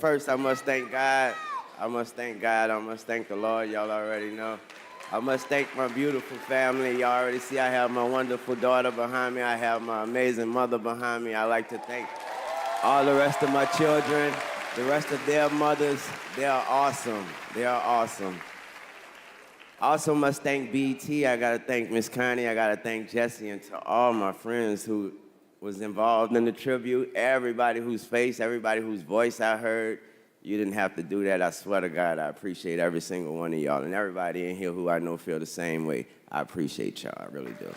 First, I must thank God. I must thank God. I must thank the Lord. Y'all already know. I must thank my beautiful family. Y'all already see I have my wonderful daughter behind me. I have my amazing mother behind me. I like to thank all the rest of my children, the rest of their mothers. They are awesome. They are awesome. I also must thank BT. I gotta thank Miss Connie. I gotta thank Jesse, and to all my friends who was involved in the tribute. Everybody whose face, everybody whose voice I heard. You didn't have to do that. I swear to God, I appreciate every single one of y'all. And everybody in here who I know feel the same way. I appreciate y'all. I really do.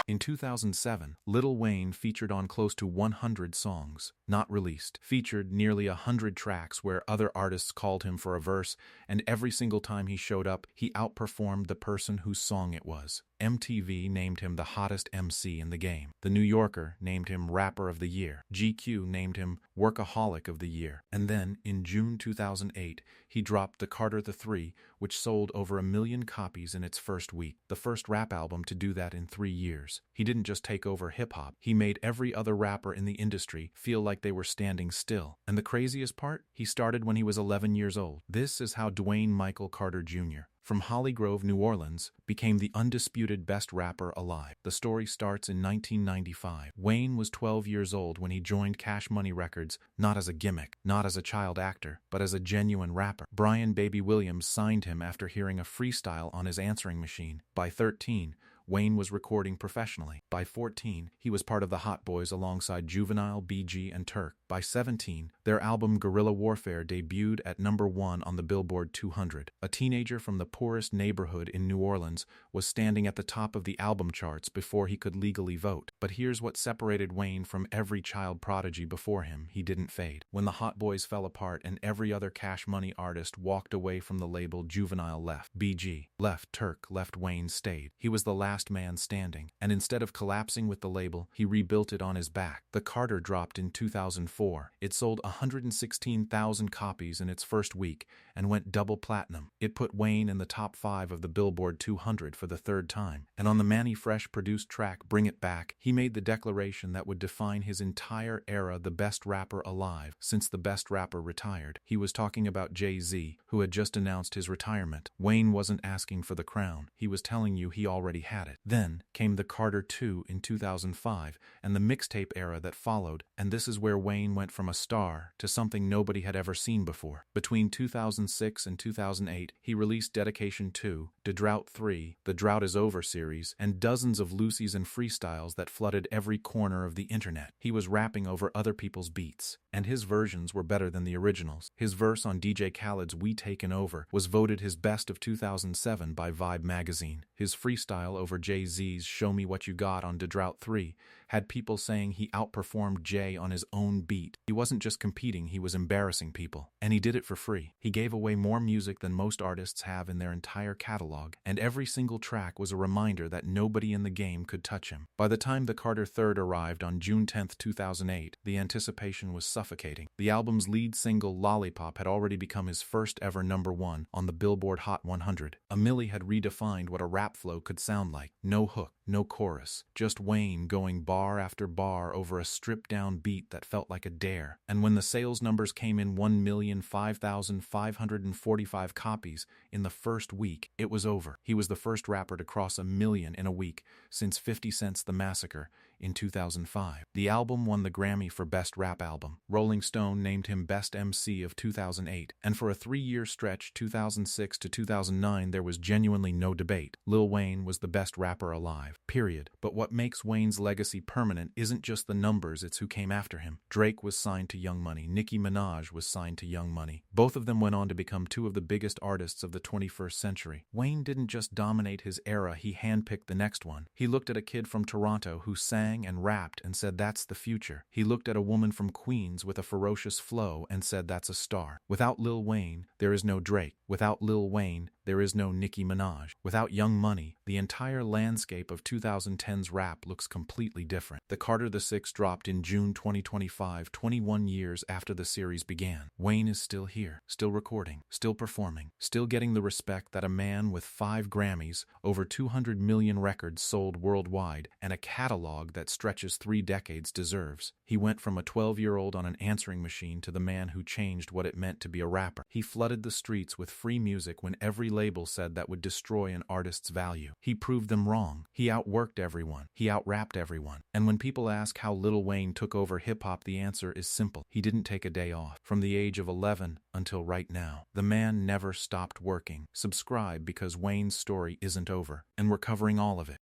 In 2007, Lil Wayne featured on close to 100 songs, not released, featured nearly 100 tracks where other artists called him for a verse, and every single time he showed up, he outperformed the person whose song it was. MTV named him the hottest MC in the game. The New Yorker named him Rapper of the Year. GQ named him Workaholic of the Year. And then, in June 2008, he dropped The Carter III, which sold over 1 million copies in its first week, the first rap album to do that in 3 years. He didn't just take over hip-hop, he made every other rapper in the industry feel like they were standing still. And the craziest part? He started when he was 11 years old. This is how Dwayne Michael Carter Jr., from Holly Grove, New Orleans, became the undisputed best rapper alive. The story starts in 1995. Wayne was 12 years old when he joined Cash Money Records, not as a gimmick, not as a child actor, but as a genuine rapper. Brian Baby Williams signed him after hearing a freestyle on his answering machine. By 13, Wayne was recording professionally. By 14, he was part of the Hot Boys alongside Juvenile, BG, and Turk. By 17, their album Guerrilla Warfare debuted at #1 on the Billboard 200. A teenager from the poorest neighborhood in New Orleans was standing at the top of the album charts before he could legally vote. But here's what separated Wayne from every child prodigy before him: he didn't fade. When the Hot Boys fell apart and every other Cash Money artist walked away from the label, Juvenile left, BG left, Turk left, Wayne stayed. He was the last man standing, and instead of collapsing with the label, he rebuilt it on his back. The Carter dropped in 2004. It sold 116,000 copies in its first week and went double platinum. It put Wayne in the top 5 of the Billboard 200 for the 3rd time. And on the Mannie Fresh produced track Bring It Back, he made the declaration that would define his entire era: the best rapper alive since the best rapper retired. He was talking about Jay-Z, who had just announced his retirement. Wayne wasn't asking for the crown. He was telling you he already had it. Then came the Carter II in 2005 and the mixtape era that followed, and this is where Wayne went from a star to something nobody had ever seen before. Between 2006 and 2008, he released Dedication 2, Da Drought 3, The Drought Is Over series, and dozens of loosies and freestyles that flooded every corner of the internet. He was rapping over other people's beats, and his versions were better than the originals. His verse on DJ Khaled's We Taken Over was voted his best of 2007 by Vibe magazine. His freestyle over Jay-Z's Show Me What You Got on Da Drought 3 had people saying he outperformed Jay on his own beat. He wasn't just competing, he was embarrassing people. And he did it for free. He gave away more music than most artists have in their entire catalog, and every single track was a reminder that nobody in the game could touch him. By the time the Carter III arrived on June 10, 2008, the anticipation was suffocating. The album's lead single, Lollipop, had already become his first ever #1 on the Billboard Hot 100. A Milli had redefined what a rap flow could sound like. No hook, no chorus, just Wayne going bar after bar over a stripped-down beat that felt like a dare. And when the sales numbers came in 1,005,545 copies in the first week, it was over. He was the first rapper to cross 1 million in a week since 50 Cent's The Massacre in 2005. The album won the Grammy for Best Rap Album. Rolling Stone named him Best MC of 2008. And for a 3-year stretch, 2006 to 2009, there was genuinely no debate. Lil Wayne was the best rapper alive. Period. But what makes Wayne's legacy permanent isn't just the numbers, it's who came after him. Drake was signed to Young Money. Nicki Minaj was signed to Young Money. Both of them went on to become 2 of the biggest artists of the 21st century. Wayne didn't just dominate his era, he handpicked the next one. He looked at a kid from Toronto who sang and rapped and said that's the future. He looked at a woman from Queens with a ferocious flow and said that's a star. Without Lil Wayne, there is no Drake. Without Lil Wayne, There is no Nicki Minaj. Without Young Money, the entire landscape of 2010's rap looks completely different. The Carter VI dropped in June 2025, 21 years after the series began. Wayne is still here, still recording, still performing, still getting the respect that a man with 5 Grammys, over 200 million records sold worldwide, and a catalog that stretches 3 decades deserves. He went from a 12-year-old on an answering machine to the man who changed what it meant to be a rapper. He flooded the streets with free music when every label said that would destroy an artist's value. He proved them wrong. He outworked everyone. He outrapped everyone. And when people ask how Lil Wayne took over hip-hop, the answer is simple. He didn't take a day off. From the age of 11 until right now, the man never stopped working. Subscribe because Wayne's story isn't over, and we're covering all of it.